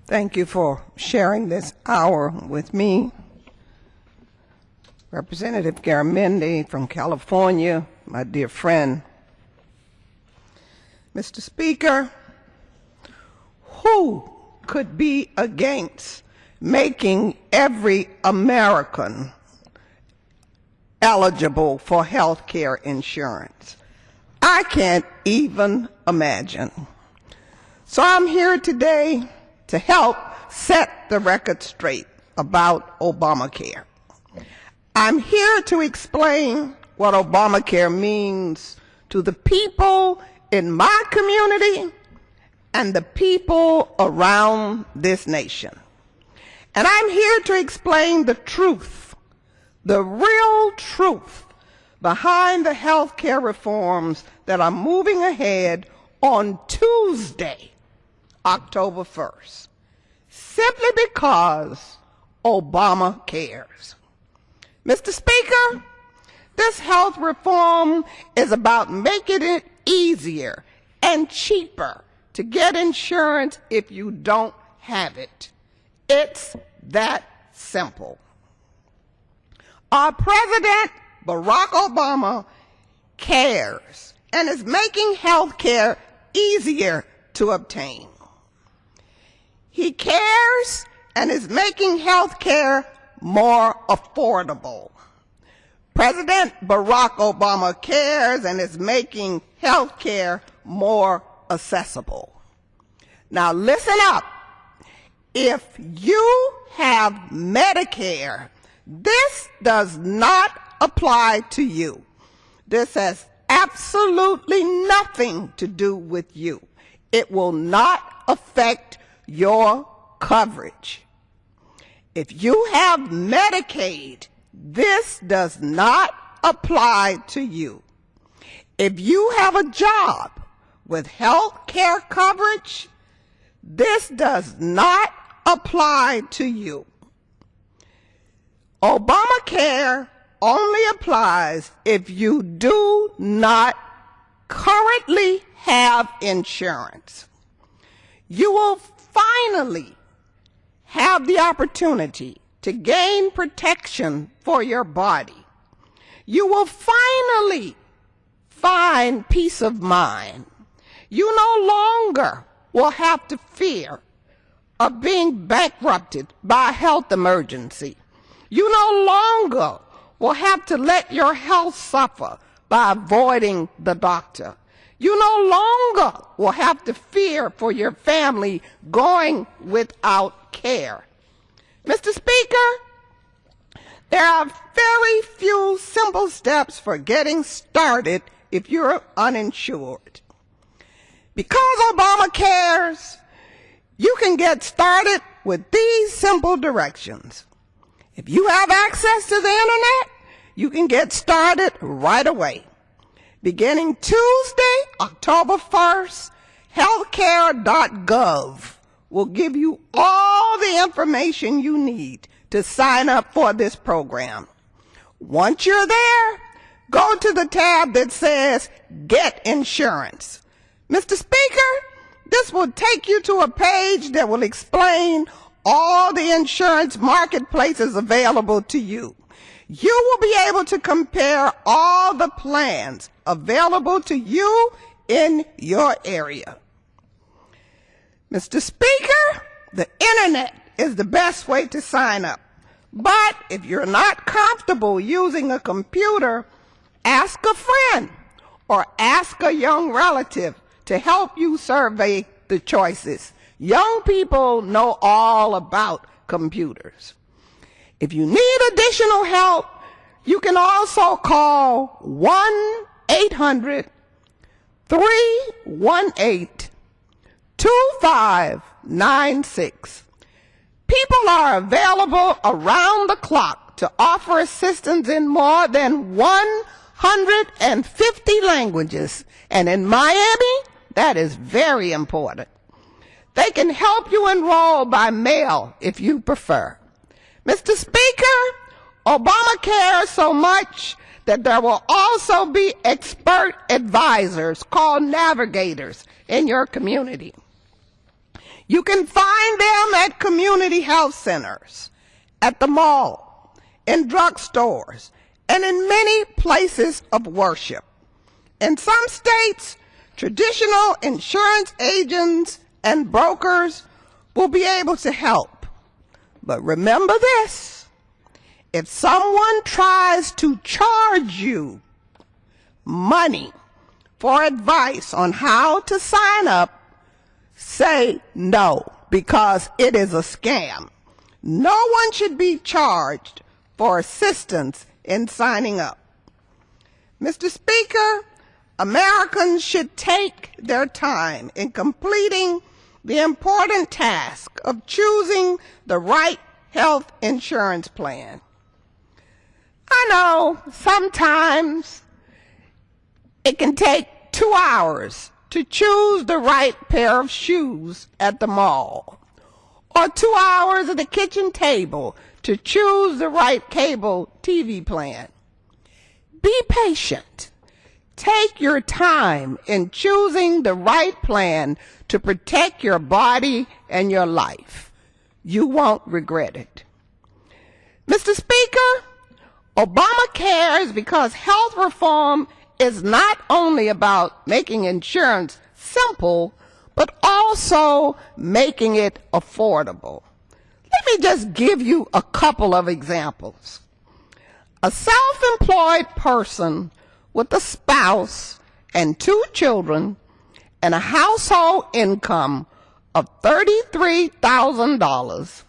Thank you for sharing this hour with me. Representative Garamendi from California, my dear friend. Mr. Speaker, who could be against making every American eligible for health care insurance? I can't even imagine. So I'm here today to help set the record straight about Obamacare. I'm here to explain what Obamacare means to the people in my community and the people around this nation. And I'm here to explain the truth, the real truth behind the health care reforms that are moving ahead on Tuesday, October 1st, simply because Obama cares. Mr. Speaker, this health reform is about making it easier and cheaper to get insurance if you don't have it. It's that simple. Our President, Barack Obama, cares and is making health care easier to obtain. He cares and is making health care more affordable. President Barack Obama cares and is making health care more accessible. Now listen up. If you have Medicare, this does not apply to you. This has absolutely nothing to do with you. It will not affect your coverage. If you have Medicaid, this does not apply to you. If you have a job with health care coverage, this does not apply to you. Obamacare only applies if you do not currently have insurance. You will finally have the opportunity to gain protection for your body. You will finally find peace of mind. You no longer will have to fear of being bankrupted by a health emergency. You no longer will have to let your health suffer by avoiding the doctor. You no longer will have to fear for your family going without care. Mr. Speaker, there are very few simple steps for getting started if you're uninsured. Because Obama cares, you can get started with these simple directions. If you have access to the internet, you can get started right away. Beginning Tuesday, October 1st, healthcare.gov will give you all the information you need to sign up for this program. Once you're there, go to the tab that says Get Insurance. Mr. Speaker, this will take you to a page that will explain all the insurance marketplaces available to you. You will be able to compare all the plans available to you in your area. Mr. Speaker, the internet is the best way to sign up. But if you're not comfortable using a computer, ask a friend or ask a young relative to help you survey the choices. Young people know all about computers. If you need additional help, you can also call 1-800-318-2596. People are available around the clock to offer assistance in more than 150 languages. And in Miami, that is very important. They can help you enroll by mail if you prefer. Mr. Speaker, Obama cares so much that there will also be expert advisors called navigators in your community. You can find them community health centers, at the mall, in drugstores, and in many places of worship. In some states, traditional insurance agents and brokers will be able to help. But remember this: if someone tries to charge you money for advice on how to sign up, say no, because it is a scam. No one should be charged for assistance in signing up. Mr. Speaker, Americans should take their time in completing the important task of choosing the right health insurance plan. I know sometimes it can take 2 hours to choose the right pair of shoes at the mall, or 2 hours at the kitchen table to choose the right cable TV plan. Be patient. Take your time in choosing the right plan to protect your body and your life. You won't regret it. Mr. Speaker, Obamacare is because health reform is not only about making insurance simple, but also making it affordable. Let me just give you a couple of examples. A self-employed person with a spouse and 2 children and a household income of $33,000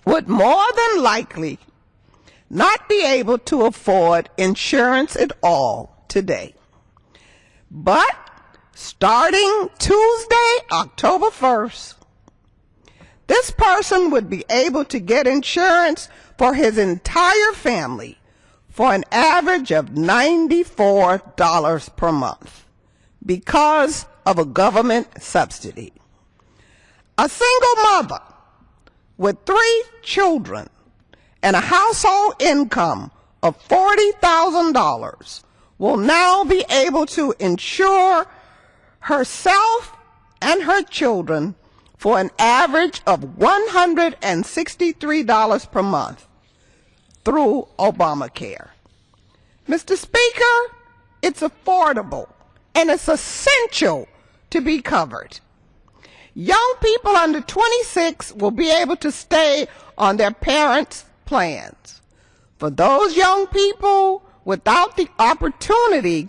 would more than likely not be able to afford insurance at all today. But starting Tuesday, October 1st, this person would be able to get insurance for his entire family for an average of $94 per month because of a government subsidy. A single mother with 3 children and a household income of $40,000 will now be able to insure herself and her children for an average of $163 per month through Obamacare. Mr. Speaker, it's affordable and it's essential to be covered. Young people under 26 will be able to stay on their parents' plans. For those young people without the opportunity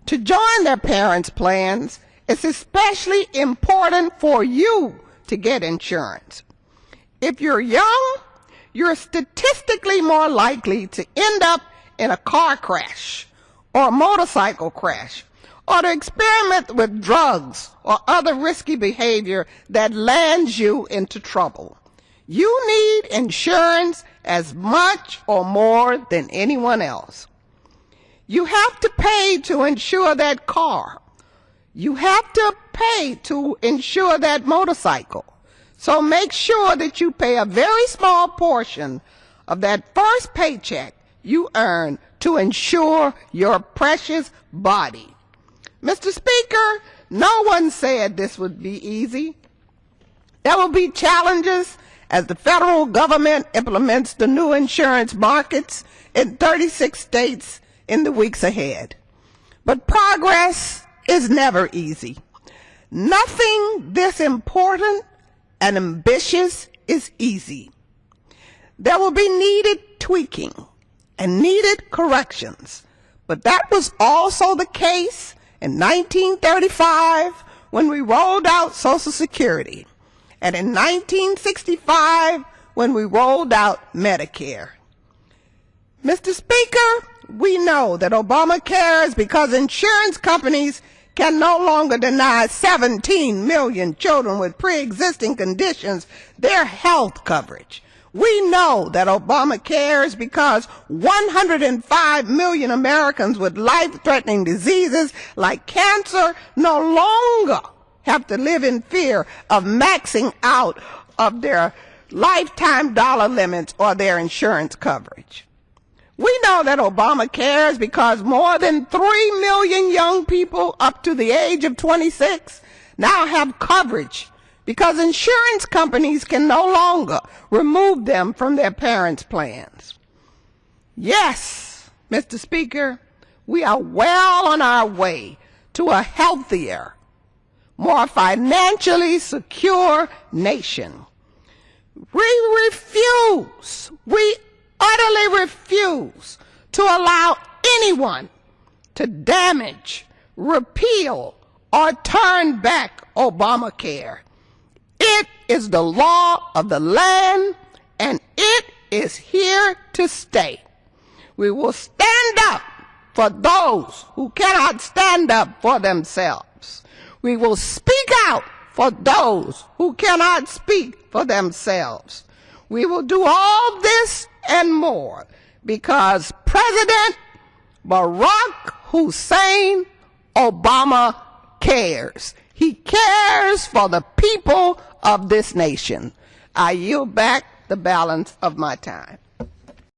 to join their parents' plans, it's especially important for you to get insurance. If you're young, you're statistically more likely to end up in a car crash or a motorcycle crash, or to experiment with drugs or other risky behavior that lands you into trouble. You need insurance as much or more than anyone else. You have to pay to insure that car. You have to pay to insure that motorcycle. So make sure that you pay a very small portion of that first paycheck you earn to insure your precious body. Mr. Speaker, no one said this would be easy. There will be challenges as the federal government implements the new insurance markets in 36 states in the weeks ahead. But progress is never easy. Nothing this important and ambitious is easy. There will be needed tweaking and needed corrections, but that was also the case in 1935 when we rolled out Social Security, and in 1965 when we rolled out Medicare. Mr. Speaker, we know that Obamacare is because insurance companies can no longer deny 17 million children with pre-existing conditions their health coverage. We know that Obamacare is because 105 million Americans with life-threatening diseases like cancer no longer have to live in fear of maxing out of their lifetime dollar limits or their insurance coverage. We know that Obamacare is because more than 3 million young people up to the age of 26 now have coverage because insurance companies can no longer remove them from their parents' plans. Yes, Mr. Speaker, we are well on our way to a healthier, more financially secure nation. We utterly refuse to allow anyone to damage, repeal, or turn back Obamacare. It is the law of the land, and it is here to stay. We will stand up for those who cannot stand up for themselves. We will speak out for those who cannot speak for themselves. We will do all this and more because President Barack Hussein Obama cares. He cares for the people of this nation. I yield back the balance of my time.